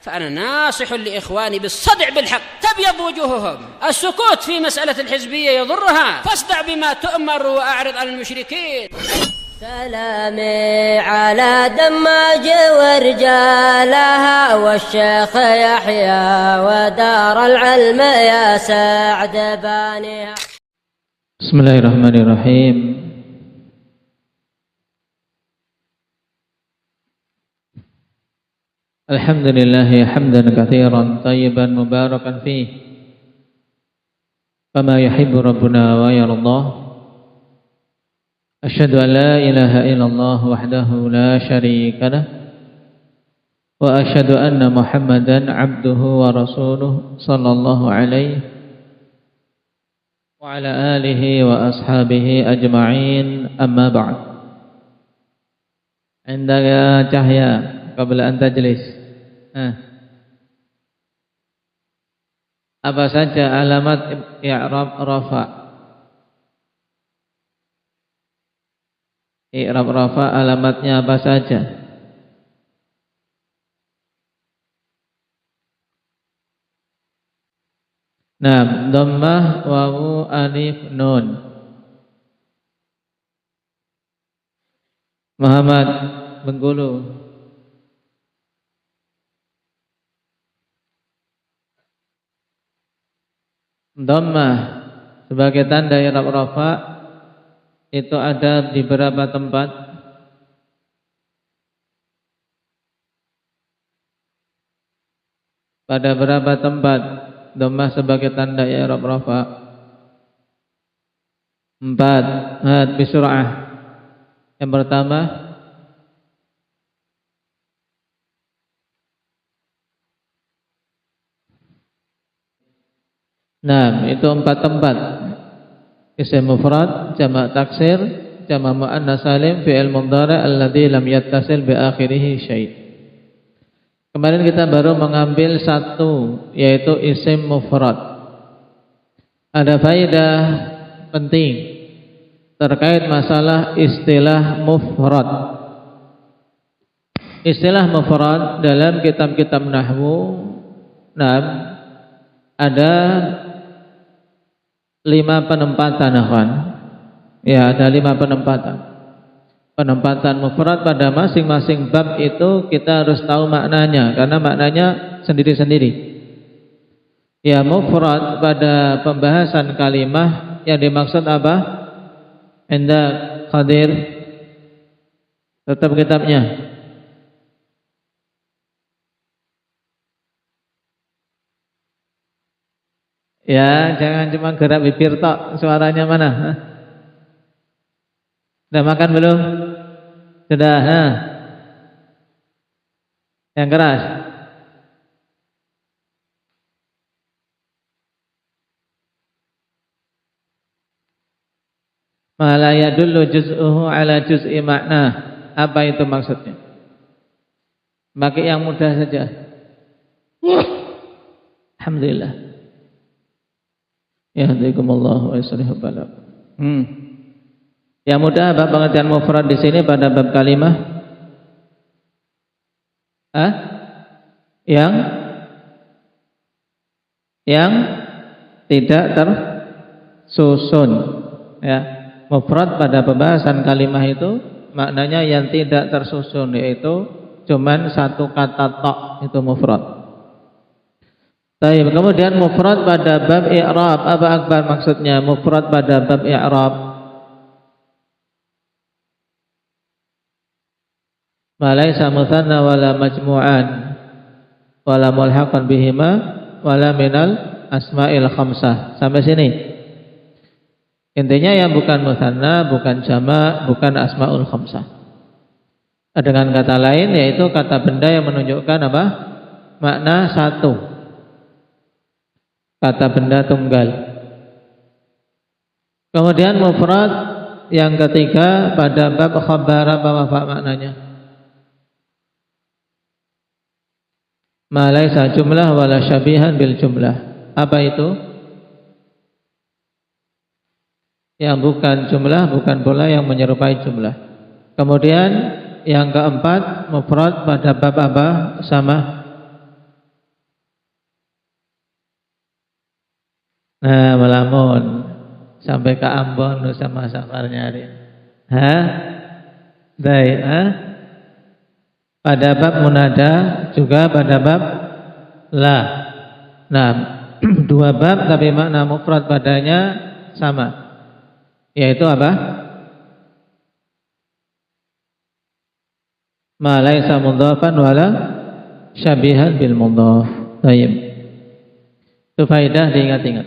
فأنا ناصح لإخواني بالصدع بالحق تبيض وجوههم. السكوت في مسألة الحزبية يضرها، فاصدع بما تؤمر وأعرض عن المشركين. سلامي على دماج ورجالها والشيخ يحيى ودار العلم يا سعد بانيها. بسم الله الرحمن الرحيم. الحمد لله حمدا كثيرا طيبا مباركا فيه كما يحب ربنا ويرضاه. أشهد أن لا إله إلا الله وحده لا شريك له وأشهد أن محمدا عبده ورسوله صلى الله عليه وعلى آله وأصحابه أجمعين. أما بعد. عندك cahaya قبل أن تجلس. Apa saja alamat i'rab rafa? I'rab rafa alamatnya apa saja? Nah, dhammah, wawu, alif, nun. Muhammad Bengkulu. Dhammah sebagai tanda i'rab rafa itu ada di beberapa tempat. Pada beberapa tempat dhammah sebagai tanda i'rab rafa. 4. Bisur'ah. Yang pertama, nah, itu 4 tempat. Isim mufrad, jamak taksir, jamak muannas salim, fi'il mudhari' alladzi lam yattasil bi akhirih syai'. Kemarin kita baru mengambil satu, yaitu isim mufrad. Ada faedah penting terkait masalah istilah mufrad. Istilah mufrad dalam kitab-kitab nahwu, ada 5 penempatan, kan? Ya, ada 5 penempatan. Penempatan mufrad pada masing-masing bab itu kita harus tahu maknanya, karena maknanya sendiri-sendiri. Ya, mufrad pada pembahasan kalimah yang dimaksud apa? Enda Qadir, tetap kitabnya. Ya, jangan cuma gerak bibir tok, suaranya mana? Sudah makan belum? Sudah, Yang keras. Ma la yadullu juz'uhu ala juz'i makna. Apa itu maksudnya? Pakai yang mudah saja. Alhamdulillah. Yahdikumullah wa yuslihu balakum. Yang mudah apa pengertian mufrad di sini pada bab kalimah? Yang tidak tersusun. Ya, mufrad pada pembahasan kalimah itu maknanya yang tidak tersusun, yaitu cuman satu kata tok, itu mufrad. Baik, kemudian mufrad pada bab i'rab, apa akbar maksudnya mufrad pada bab i'rab? Ma laisa mutsanna wala majmu'an wala mulhaqan bihima wala minal asma'il khamsah. Sampai sini. Intinya yang bukan mutsanna, bukan jamak, bukan asma'ul khamsah. Dengan kata lain yaitu kata benda yang menunjukkan apa? Makna satu. Kata benda tunggal. Kemudian mufrad yang ketiga pada bab khabar, apa maknanya? Ma laisa jumlah wala syabihan bil jumlah. Apa itu? Yang bukan jumlah, bukan pula yang menyerupai jumlah. Kemudian yang keempat mufrad pada bab apa? Sama Nah, melamun sampai ke Ambon sama safar nyari. Baik, pada bab munada juga pada bab la. Nah, dua bab tapi makna mufrad padanya sama. Yaitu apa? Ma laisa mudhafan wala syabihan bil mudhaf. Baik. Itu faedah diingat-ingat.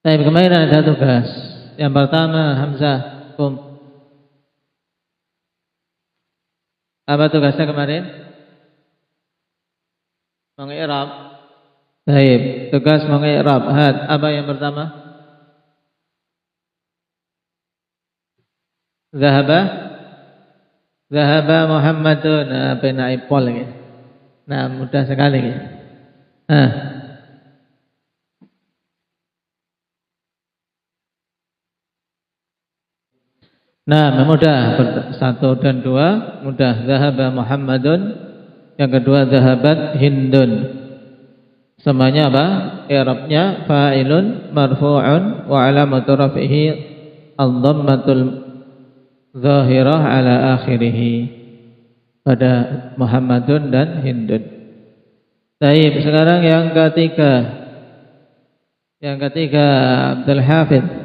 Baik, kemarin ada tugas. Yang pertama Hamzah, apa tugasnya kemarin? Mengi'rab. Baik, tugas mengi'rab. Apa yang pertama? Zahaba Muhammadun. Penai pol ya. Nah, mudah sekali ya. Nah, mudah. 1 dan 2 mudah. Zahaba Muhammadun. Yang kedua zahabat Hindun. Semuanya apa? I'rabnya fa'ilun marfu'un wa alamatu raf'ihi ad-dhammatul zahirah ala akhirih. Pada Muhammadun dan Hindun. Baik, sekarang yang ketiga. Yang ketiga Abdul Hafidz.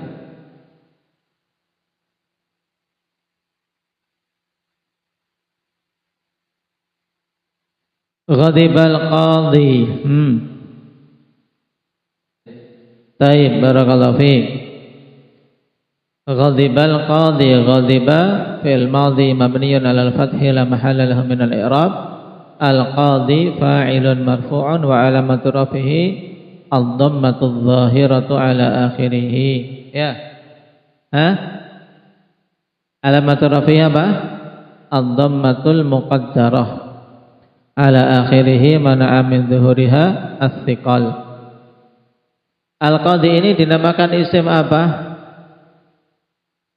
Ghadibal qadhi. Baik, barakallahu fiik. Ghadibal qadhi. Ghadiba fi'il madhi mabniyun 'alal fathi la mahalla lahu min al-i'rab. Al-qadhi fa'ilun marfu'un wa 'alamatu raf'ihi ad-dhammatu adh-dhahiratu 'ala akhirih. Ya. Alamatu raf'ihi apa? Ad-dhammatul muqaddarah 'ala akhirih mana'a min dhuhuriha as-thiqal. Al-qadhi ini dinamakan isim apa?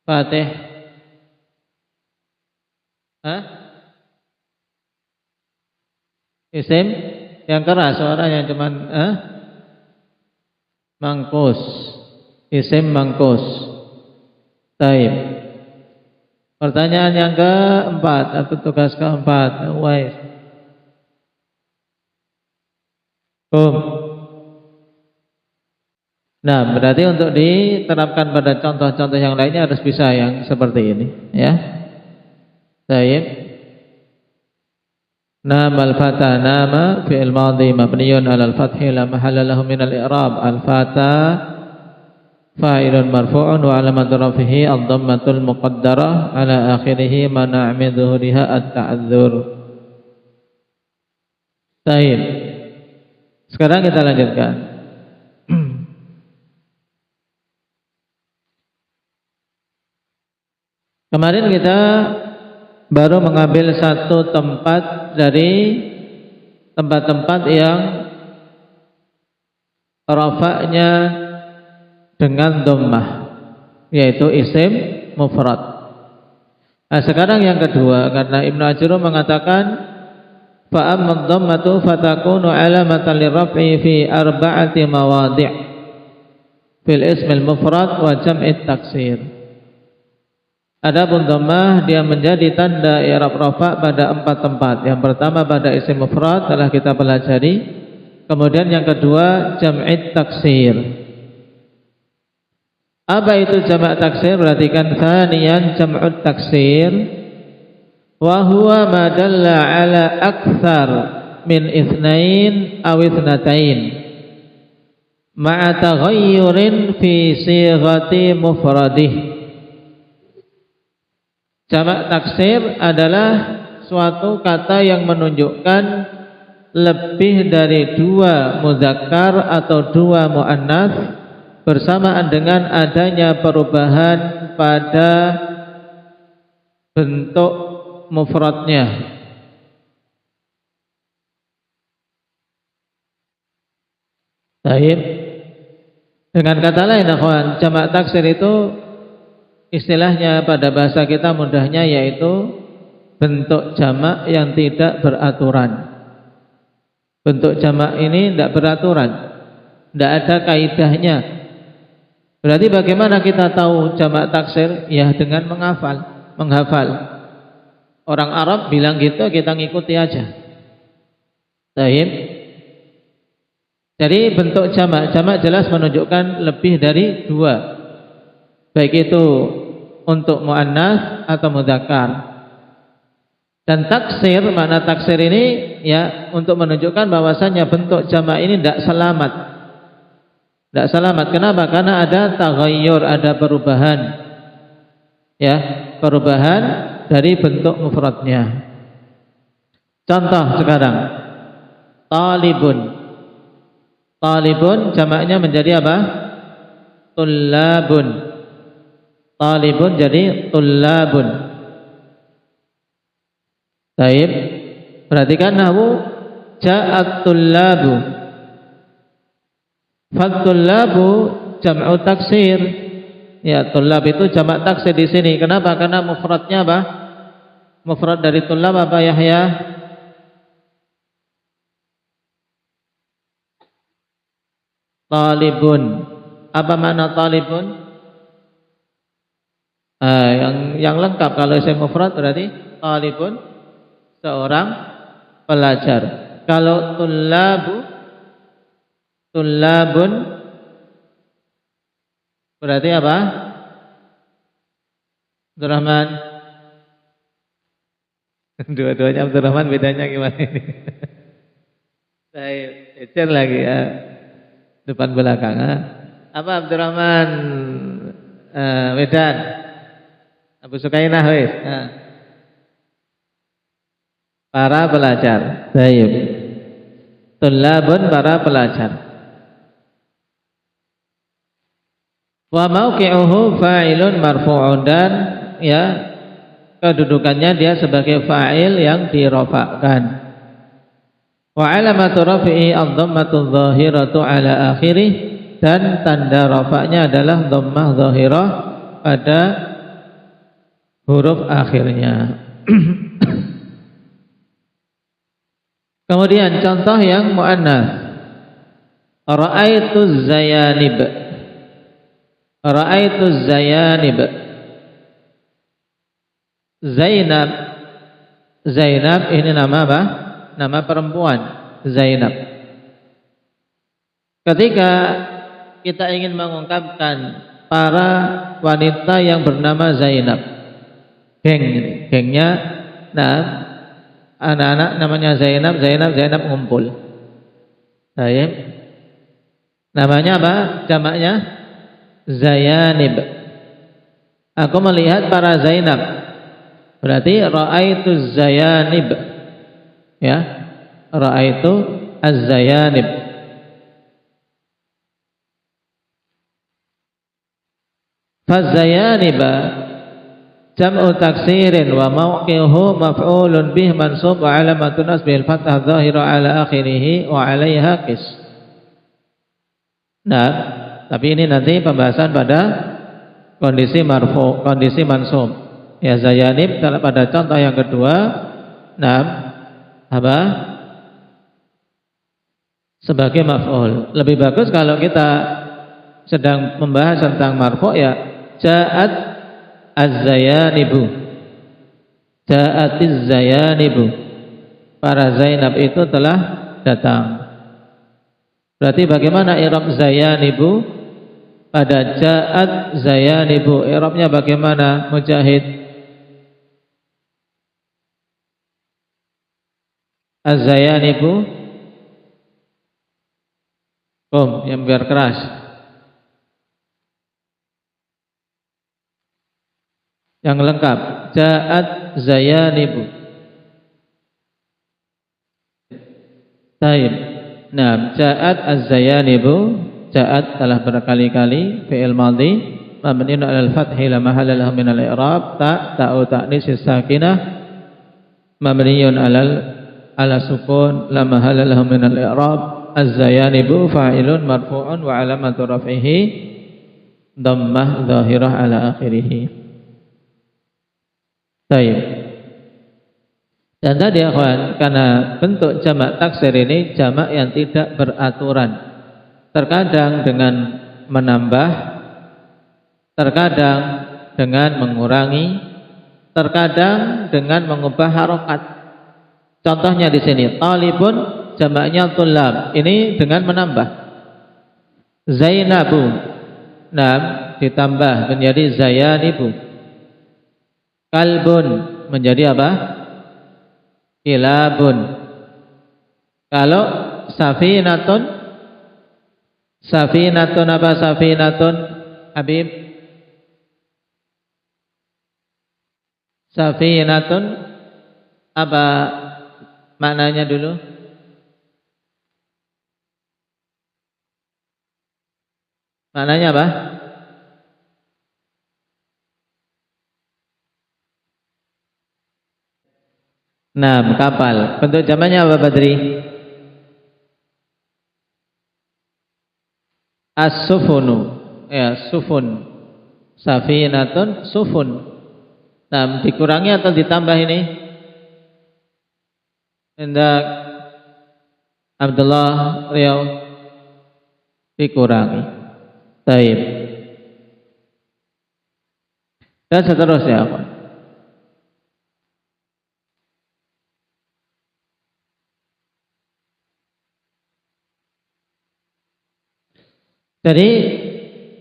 Fatih. Isim yang keras, suaranya cuman mangkus. Isim mangkus. Taib. Pertanyaan yang keempat atau tugas keempat, Wais. Nah, berarti untuk diterapkan pada contoh-contoh yang lainnya harus bisa yang seperti ini, ya. Baik. Nama al-fata, nama fi'il madhi mabniyun 'alal fathi la mahalla lahu min al-i'rab. Al-fata fa'ilun marfu'un wa 'alamatu raf'ihi ad-dhammatul muqaddarah 'ala akhirih mana' min dhuhuriha at-ta'adzur. Baik. Sekarang kita lanjutkan. Kemarin kita baru mengambil satu tempat dari tempat-tempat yang rafa'nya dengan dhammah, yaitu isim mufrad. Nah, sekarang yang kedua, karena Ibnu Ajurrum mengatakan fa amma dhammatu fatakunu alamatan liraf'i fi arba'ati mawadhi' fil ismil mufrad wa jam'it taksir. Adapun dhammah dia menjadi tanda i'rab rafa' pada 4 tempat. Yang pertama pada isim mufrad telah kita pelajari. Kemudian yang kedua jam'it taksir. Apa itu jamak taksir? Perhatikan tsaniyan jam'ut taksir wa huwa ma dalla ala aktsar min itsnain aw itsnatain ma'a taghayyurin fi sighati mufradih. Jamak taksir adalah suatu kata yang menunjukkan lebih dari 2 muzakkar atau 2 muannats bersamaan dengan adanya perubahan pada bentuk mufradnya. Baik. Dengan kata lain, akhwan, jamak taksir itu istilahnya pada bahasa kita mudahnya yaitu bentuk jamak yang tidak beraturan. Bentuk jamak ini tidak beraturan. Tidak ada kaidahnya. Berarti bagaimana kita tahu jamak taksir? Ya dengan menghafal. Orang Arab bilang gitu, kita ngikuti aja. Baik. Jadi bentuk jamak jelas menunjukkan lebih dari 2. Baik itu untuk muannas atau mudzakkar. Dan taksir, makna taksir ini ya untuk menunjukkan bahwasanya bentuk jamak ini tidak selamat. Tidak selamat. Kenapa? Karena ada taghayyur, ada perubahan. Ya, perubahan dari bentuk mufradnya. Contoh sekarang, talibun. Talibun jamaknya menjadi apa? Tullabun. Talibun jadi tullabun. Baik. Perhatikan nahwu ja'at tullabu. Fat-tullabu jam'u taksir. Ya, tullab itu jamak taksir di sini. Kenapa? Karena mufradnya apa? Mufrad dari tullab apa Yahya? Talibun. Apa makna talibun? Yang lengkap kalau isim mufrad berarti talibun seorang pelajar. Kalau tullabun berarti apa? Abdurrahman. Dua-duanya Abdurrahman, bedanya gimana ini? Saya ecer lagi ya. Depan belakang. Apa Abdurrahman? Medan. Abu Sukainah wis. Para pelajar. Baik. Tullabun para pelajar. Wa mauqi'uhu fa'ilun marfu'un, dan ya kedudukannya dia sebagai fa'il yang dirofakkan. Wa alamatu rafi'i ad-dhammatu dhahiratu ala akhirih, dan tanda rafa'nya adalah dhammah dhahirah pada huruf akhirnya. Kemudian contoh yang muannas. Ra'aitu zayanib. Ra'aitu zayanib. Zainab ini nama apa? Nama perempuan, Zainab. Ketika kita ingin mengungkapkan para wanita yang bernama Zainab, gengnya, nah anak-anak namanya Zainab ngumpul. Baik. Namanya apa? Jamaknya Zayanib. Aku melihat para Zainab. Berarti ra'aitu Zayanib. Ya, ra'aitu az-Zayanib. Faz-Zayaniba jam'u taksirin wa mawqi'uhu maf'ulun bih mansub wa alamatun nasbihil fathah dhahira ala akhirih wa 'alaiha qis. Nah, tapi ini nanti pembahasan pada kondisi marfu, kondisi mansub. Ya, Zayanib pada contoh yang kedua. Nah, apa? Sebagai maf'ul. Lebih bagus kalau kita sedang membahas tentang marfu, ya ja'at az-Zayanibu. Ja'atiz Zayanibu. Para Zainab itu telah datang. Berarti bagaimana i'rab Zayanibu pada ja'at Zayanibu? I'rabnya bagaimana Mujahid? Az-Zayanibu. Yang biar keras. Yang lengkap. Ja'at Zayanibu. Taib. Nah, ja'at az-Zayanibu. Ja'at telah berkali-kali fi'il madhi mabniun 'alal fathi la mahalla lahu min al-i'rab. Ta'u ta'nis sakinah mabniun 'ala sukun la mahalla lahu min al-i'rab. Az-Zayanibu fa'ilun marfu'un wa 'alamatu raf'ihi dhammah dhahirah 'ala akhirih. Baik. Dan tadi akhwan, karena bentuk jamak taksir ini jamak yang tidak beraturan. terkadang dengan menambah, terkadang dengan mengurangi, terkadang dengan mengubah harokat. Contohnya di sini, talibun jamaknya tulab, ini dengan menambah. Zainabu, nah ditambah menjadi zayanibu. Kalbun menjadi apa? Kilabun. Kalau safinatun, safinatun apa safinatun? Habib, safinatun apa maknanya dulu? Maknanya apa? Nah, kapal. Bentuk jamaknya apa, Badri? As-sufunu. Ya, sufun. Safinatun sufun. Nah, dikurangi atau ditambah ini? Hendak Abdullah Riau dikurangi. Taib. Dan seterusnya apa? Jadi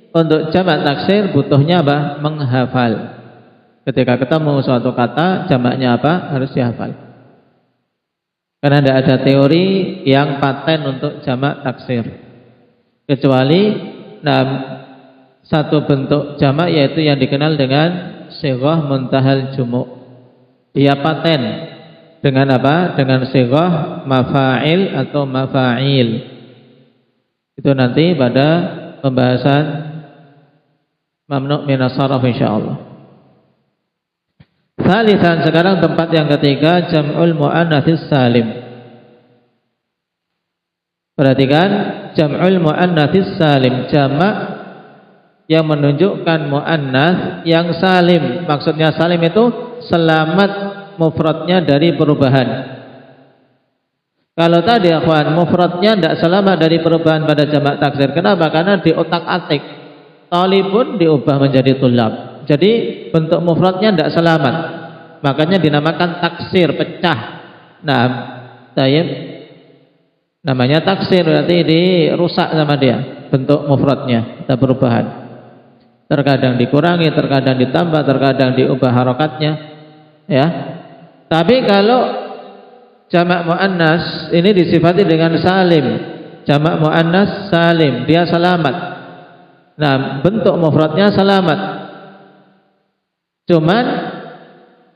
untuk jamak taksir butuhnya apa? Menghafal. Ketika ketemu suatu kata, jamaknya apa? Harus dihafal. Karena tidak ada teori yang paten untuk jamak taksir. Kecuali satu bentuk jamak yaitu yang dikenal dengan sighah muntahal jumu'. Dia paten dengan apa? Dengan sighah mafa'il atau mafa'il. Itu nanti pada pembahasan mamnu' minas sarf insyaallah. Salisan, sekarang tempat yang ketiga, jam'ul muannatsis salim. Perhatikan, jam'ul muannatsis salim, jamak yang menunjukkan muannats yang salim. Maksudnya salim itu selamat mufradnya dari perubahan. Kalau tadi akhwan mufradnya tidak selamat dari perubahan pada jamak taksir. Kenapa? Karena di otak-atik. Talibun diubah menjadi tulab. Jadi bentuk mufradnya tidak selamat. Makanya dinamakan taksir, pecah. Nah, tayyib. Namanya taksir berarti dirusak sama dia bentuk mufradnya, ada perubahan. Terkadang dikurangi, terkadang ditambah, terkadang diubah harokatnya. Ya. Tapi kalau jamak muannas ini disifati dengan salim. Jamak muannas salim, dia selamat. Nah, bentuk mufradnya selamat. Cuman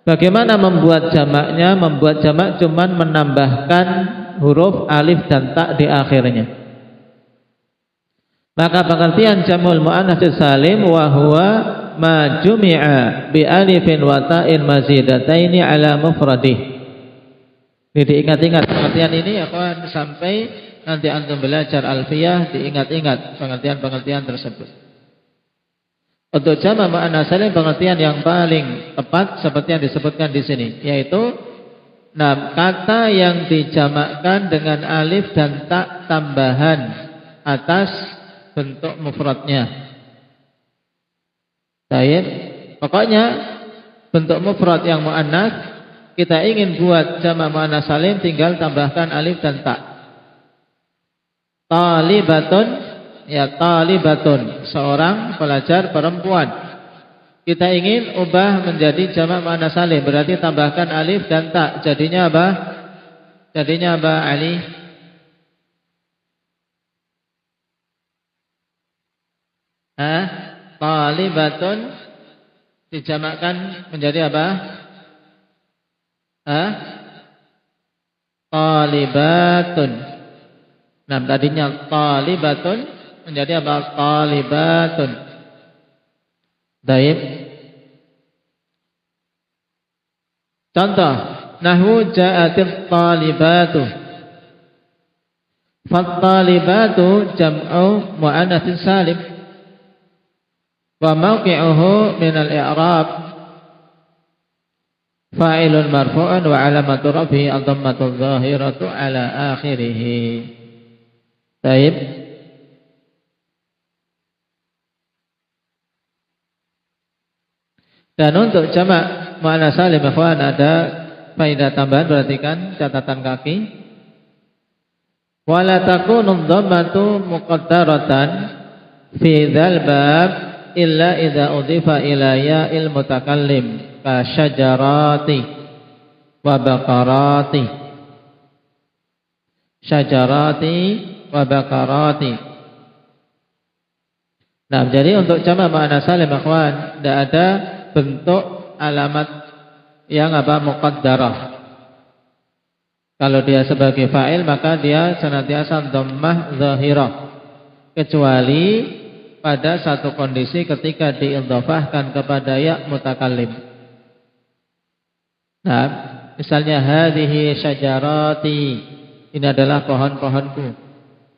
bagaimana membuat jamaknya? Membuat jamak cuman menambahkan huruf alif dan ta di akhirnya. Maka pengertian jamul muannats salim wa huwa ma jumi'a bi alifin wa ta'in mazidataini ala mufradih. Jadi diingat-ingat pengertian ini ya kawan, sampai nanti antum belajar alfiyah, diingat-ingat pengertian-pengertian tersebut. Untuk jamak muannats salim pengertian yang paling tepat seperti yang disebutkan di sini, yaitu kata yang dijamakkan dengan alif dan ta tambahan atas bentuk mufradnya. Baik, pokoknya bentuk mufrad yang muannats kita ingin buat jamak muannats salim, tinggal tambahkan alif dan ta. Talibatun, ya talibatun, seorang pelajar perempuan. Kita ingin ubah menjadi jamak muannats salim, berarti tambahkan alif dan ta. Jadinya apa? Jadinya apa, Ali? Talibatun dijamakkan menjadi apa? Talibatun. Nah, tadinya talibatun menjadi apa? Talibatun. Baik. Contoh, nahwu ja'atit talibatu. Fat talibatu jam'u muannatsin salim. Wa mawqi'uhu min al-i'rab fa'ilun marfu'un wa 'alamatu rafi'i ad-dhammatu adh-dhahiratu 'ala akhirih. Baik. Dan untuk jamak muannats salim ikhwan ada faedah tambahan, perhatikan catatan kaki. Wala takunu dhammatu muqaddaratan fi dzal bab illa idza udhifa ila ya'il mutakallim ka syajarati wa baqarati. Syajarati wa baqarati. Nah, jadi untuk jamak muannats salim ikhwan tidak ada bentuk alamat yang muqaddarah. Kalau dia sebagai fa'il maka dia senantiasa dhammah zahirah, kecuali pada satu kondisi ketika diidhafahkan kepada ya mutakallim. Nah, misalnya hadhihi syajarati, ini adalah pohon-pohonku.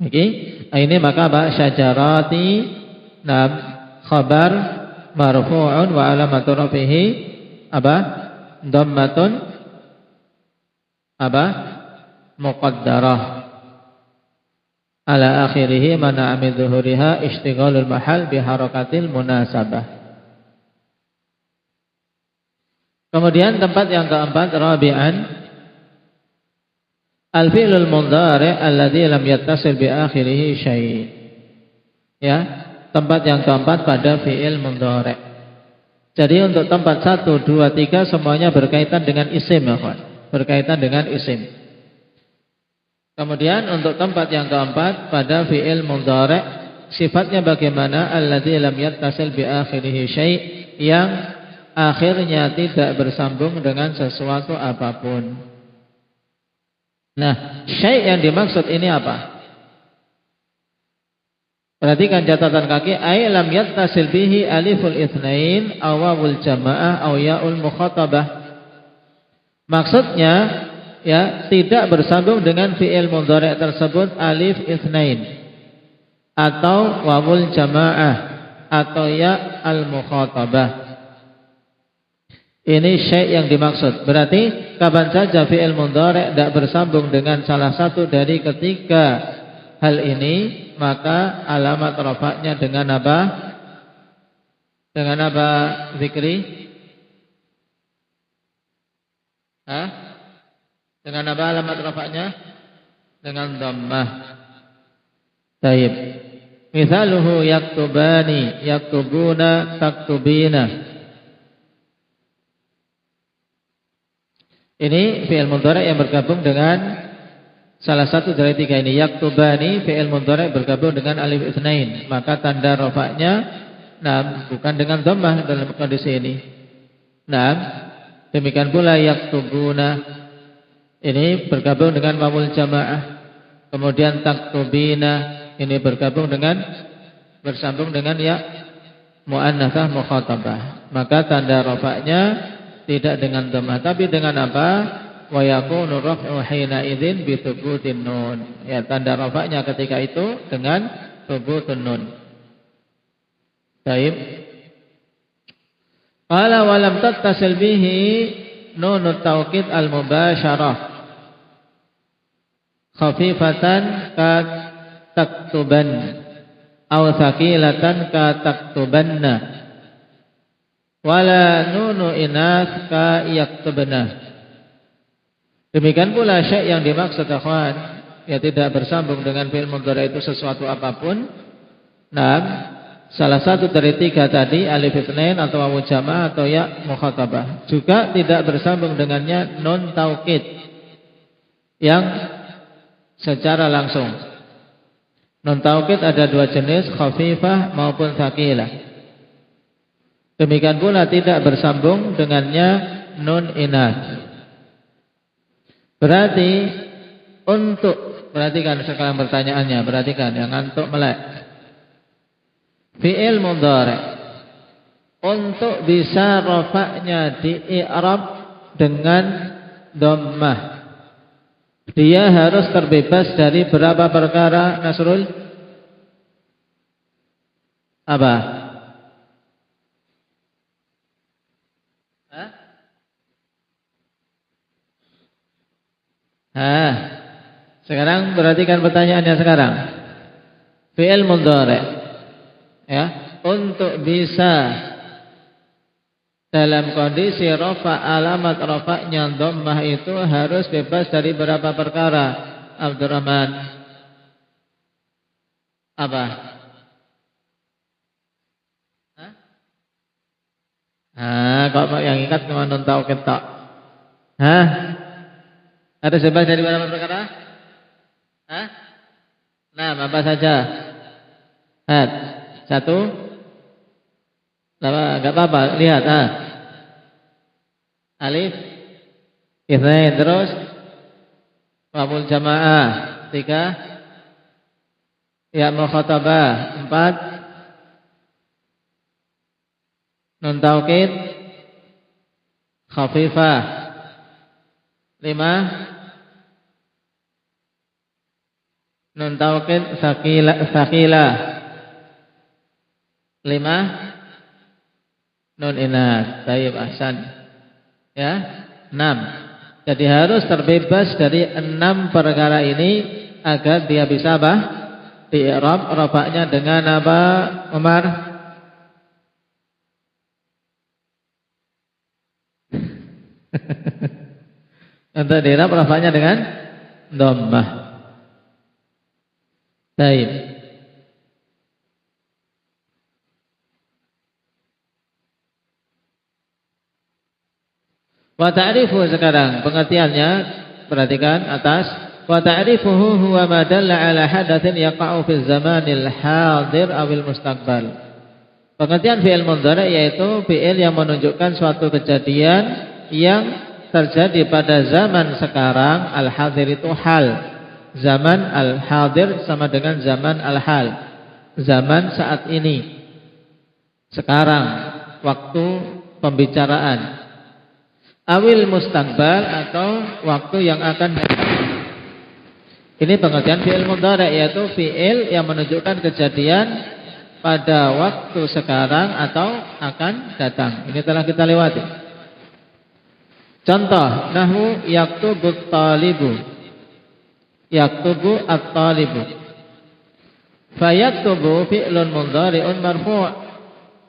Oke, ini maka syajarati khabar marfu'un wa alamatu rafihi dhammatun muqaddarah ala akhirih mana min zuhuriha ishtighalul mahal bi harakatil munasabah. Kemudian tempat yang keempat, rabi'an al-fi'lul mudhari' alladhi lam yattasil bi akhirih syai'. Ya, tempat yang keempat pada fi'il mudhari'. Jadi untuk tempat 1, 2, 3 semuanya berkaitan dengan isim ya kawan. Berkaitan dengan isim. Kemudian untuk tempat yang keempat pada fi'il mudhari' sifatnya bagaimana? Alladzi lam yattasil bi akhirih syai', yang akhirnya tidak bersambung dengan sesuatu apapun. Nah, syai' yang dimaksud ini apa? Perhatikan catatan kaki, ay lam yattasil bihi aliful itsnain aw wawul jamaah aw yaul mukhatabah. Maksudnya ya, tidak bersambung dengan fi'il mudhari' tersebut alif itsnain atau wawul jamaah atau ya al mukhatabah. Ini syai' yang dimaksud. Berarti kapan saja fi'il mudhari' tidak bersambung dengan salah satu dari ketiga hal ini, maka alamat rafa'nya dengan apa? Dengan apa, Zikri? Dengan apa alamat rafa'nya? Dengan dhammah. Taib. Mithaluhu yaktubani, yaktubuna, taktubina. Ini fi'il mudhari' yang bergabung dengan salah satu dari tiga ini. Yaktubani fi'il mudhari' bergabung dengan alif itsnain, maka tanda rafa'nya bukan dengan dhammah dalam kondisi ini. Demikian pula yaktubuna, ini bergabung dengan wawul jamaah. Kemudian taktubina, ini bergabung dengan bersambung dengan ya muannats mukhatabah, maka tanda rafa'nya tidak dengan dhammah, tapi dengan apa? Wa yakunu raf'u hina idzin bi thubutin nun. Ya, tanda rafa'nya ketika itu dengan thubutun nun. Baik. Qala wa lam tattasil bihi nunut taukid al-mubasyarah khafifatan ka taktuban aw thaqilatan ka taktubanna wala nunu inas ka yaktubna. Demikian pula syai' yang dimaksud akhwan, ya tidak bersambung dengan fi'il mudhari' itu sesuatu apapun. Salah satu dari tiga tadi, alif itsnain atau wawu jamaah atau ya mukhatabah. Juga tidak bersambung dengannya nun taukid yang secara langsung. Nun taukid ada dua jenis, khafifah maupun tsaqilah. Demikian pula tidak bersambung dengannya nun inath. Berarti untuk, perhatikan sekarang pertanyaannya, perhatikan yang ngantuk melek. Fi'il mudhari' untuk bisa rafa'nya di i'rab dengan dhammah, dia harus terbebas dari berapa perkara, Nasrul? Apa? Sekarang perhatikan pertanyaannya sekarang. Fi'il mudhari', ya, untuk bisa dalam kondisi rafa, alamat rafa'nya dhammah itu harus bebas dari berapa perkara? Abdurrahman. Apa? Kok yang ingat cuma nun taukid tok? Harus bebas dari berapa perkara? Nah, apa saja? Satu. Enggak apa-apa, lihat. Alif, itsnain, terus wawul jamaah 3, ya mukhatabah 4, nun taukid khafifah 5, nun taukid sakila 5, nun inath. Baik, ahsan. Ya, 6. Jadi harus terbebas dari 6 perkara ini agar dia bisa apa? Di i'rab rafa'nya dengan apa, Umar? Untuk di i'rab rafa'nya dengan dhammah. Baik. Wa ta'rifu, sekarang pengertiannya, perhatikan atas. Wa ta'rifuhu huwa ma dalla ala hadatsin yaqa'u fi zamanil hadir awil mustaqbal. Pengertian fi'il mudhari yaitu fi'il yang menunjukkan suatu kejadian yang terjadi pada zaman sekarang. Al-hadir itu hal. Zaman al-hadir sama dengan zaman al-hal. Zaman saat ini. Sekarang, waktu pembicaraan. Awil mustaqbal, atau waktu yang akan datang. Ini pengertian fi'il mudhari, yaitu fi'il yang menunjukkan kejadian pada waktu sekarang atau akan datang. Ini telah kita lewati. Contoh, nahwu yaktubu talibu. Yaktubu at-talibu. Fayaktubu fi'lun mudhari'un marfu'.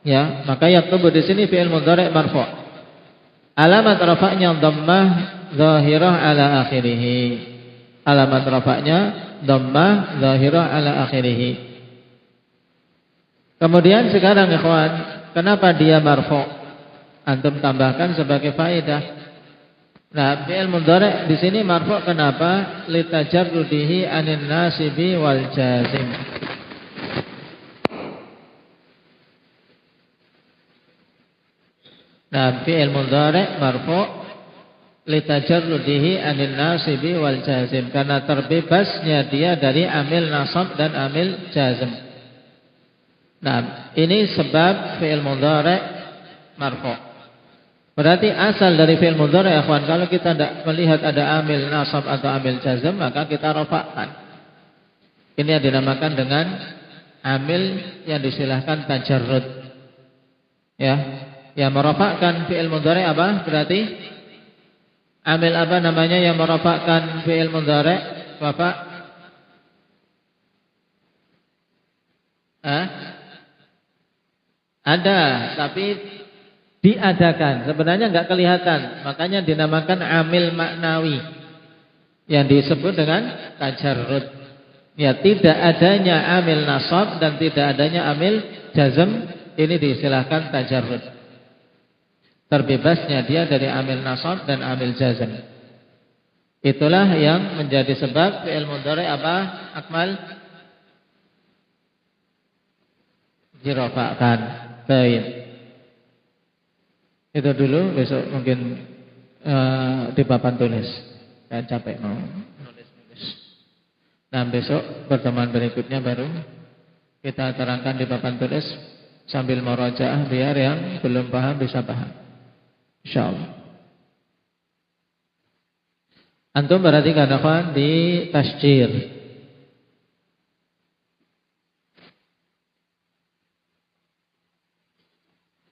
Ya, maka yaktubu di sini fi'il mudhari' marfu'. Alamat rafa'nya dhammah zahirah ala akhirih. Alamat rafa'nya dhammah zahirah ala akhirih. Kemudian sekarang ikhwan, kenapa dia marfu'? Antum tambahkan sebagai faedah. Nah, fi'il mudhari' di sini marfu' kenapa? Litajarrudihi anin nasibi wal jazim. Nah, fi'il mudhari' marfu' litajarrudihi anin nasibi wal jazim, karena terbebasnya dia dari amil nasab dan amil jazm. Nah, ini sebab fi'il mudhari' marfu'. Berarti asal dari fi'il mudhari', ya kawan, kalau kita tidak melihat ada amil nasab atau amil jazm, maka kita rafa'kan. Ini yang dinamakan dengan amil yang disilahkan tajarrud. Ya. Yang merafa'kan fi'il mudhari' apa? Berarti amil apa namanya yang merafa'kan fi'il mudhari', Bapak? Ada, tapi diadakan. Sebenarnya enggak kelihatan. Makanya dinamakan amil maknawi, yang disebut dengan tajarrud. Ya, tidak adanya amil nasab dan tidak adanya amil jazm, ini diistilahkan tajarrud. Terbebasnya dia dari amil nasab dan amil jazm. Itulah yang menjadi sebab fi'il mudhari' apa, Akmal? Dirafa'kan. Baik. Itu dulu, besok mungkin di papan tulis. Saya capek mau nulis. Nah, besok pertemuan berikutnya baru kita terangkan di papan tulis sambil murajaah biar yang belum paham bisa paham. InsyaAllah. Antum perhatikan apa di tasjir.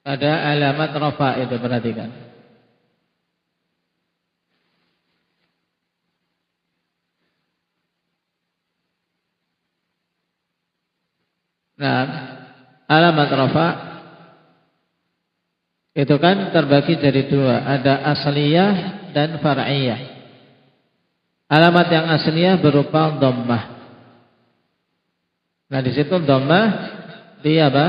Ada alamat rafa' itu, perhatikan. Nah, alamat rafa' itu kan terbagi jadi dua, ada asliyah dan far'iyah. Alamat yang asliyah berupa dhammah. Nah, di situ dhammah dia apa?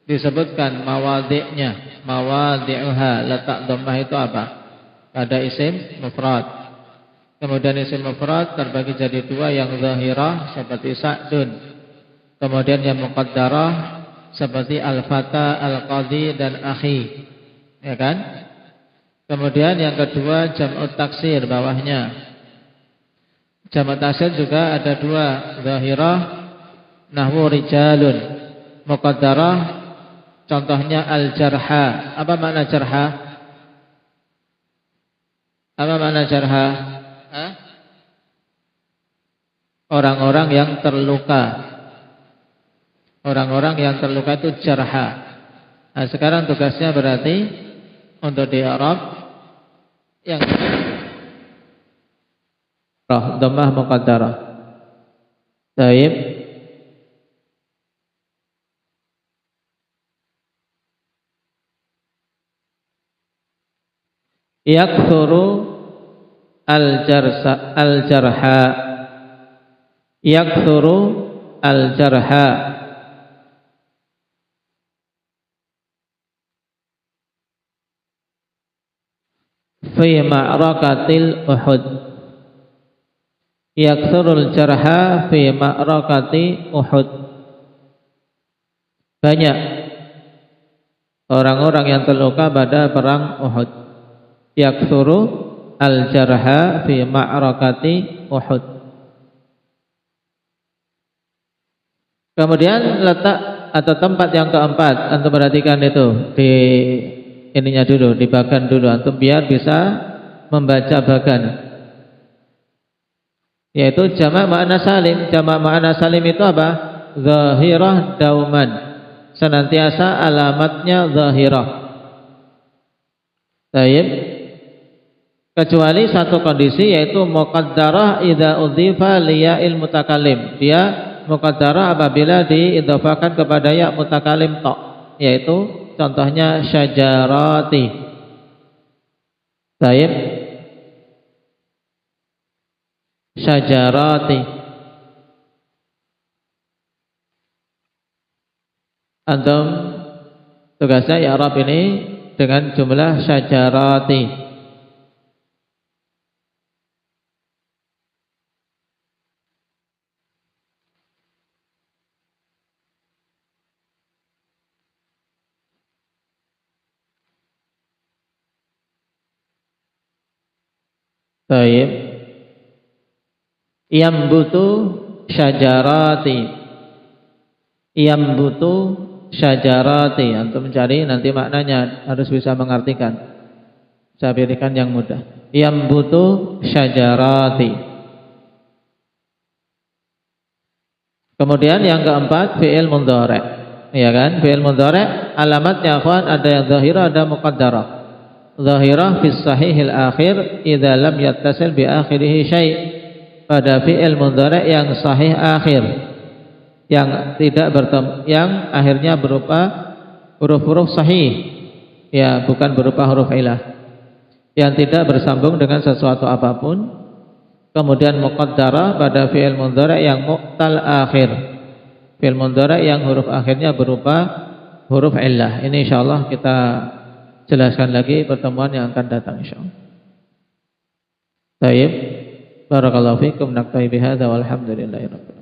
Disebutkan mawadhi'nya, mawadhi'uha, letak dhammah itu apa? Pada isim mufrad. Kemudian isim mufrad terbagi jadi dua, yang zahirah seperti Sa'dun, kemudian yang muqaddarah seperti al-fata, al-qadhi dan akhi, ya kan? Kemudian yang kedua jam'ut taksir, bawahnya. Jam'ut taksir juga ada dua, zahirah nahwu rijalun, muqaddarah contohnya al-jarha. Apa makna jarha? Apa makna jarha? Orang-orang yang terluka. Orang-orang yang terluka itu jarha. Nah, sekarang tugasnya berarti untuk di i'rab yang dhammah muqaddarah. Baik. Yakthuru al-jarha. Yakthuru al-jarha. Fi ma'rakatil Uhud. Yakthurul jarha fi ma'rakati Uhud. Banyak orang-orang yang terluka pada perang Uhud. Yakthuru al-jarha fi ma'rakati Uhud. Kemudian letak atau tempat yang keempat, antum perhatikan itu di ininya dulu, di bagan dulu, antum biar bisa membaca bagan. Yaitu jamak ma'na salim. Jamak ma'na salim itu apa? Zahirah dauman, senantiasa alamatnya zahirah. Baik. Kecuali satu kondisi, yaitu muqaddarah idza udhifa liya'il mutakallim. Dia muqaddarah apabila diidhafakan kepada ya mutakallim tok, yaitu contohnya syajarati. Baik. Syajarati. Antum tugasnya i'rab ini dengan jumlah syajarati. Baik. Yambutu syajarati. Yambutu syajarati. Antum mencari nanti maknanya harus bisa mengartikan. Saya berikan yang mudah. Yambutu syajarati. Kemudian yang keempat fi'il mudhari'. Ya kan? Fi'il mudhari' alamatnya akhwan ada yang zahirah, ada muqaddarah. Zahirah fi sahihil akhir idza lam yattasil bi akhirih syai'. Pada fi'il mudhari' yang sahih akhir, yang tidak bertemu, yang akhirnya berupa huruf-huruf sahih, ya, bukan berupa huruf ilah, yang tidak bersambung dengan sesuatu apapun. Kemudian muqaddarah pada fi'il mudhari' yang mu'tal akhir, fi'il mudhari' yang huruf akhirnya berupa huruf ilah. Ini insyaallah kita jelaskan lagi pertemuan yang akan datang insyaallah. Baik. Barakallahu fiikum, naktafi bihadza walhamdulillahirabbil alamin.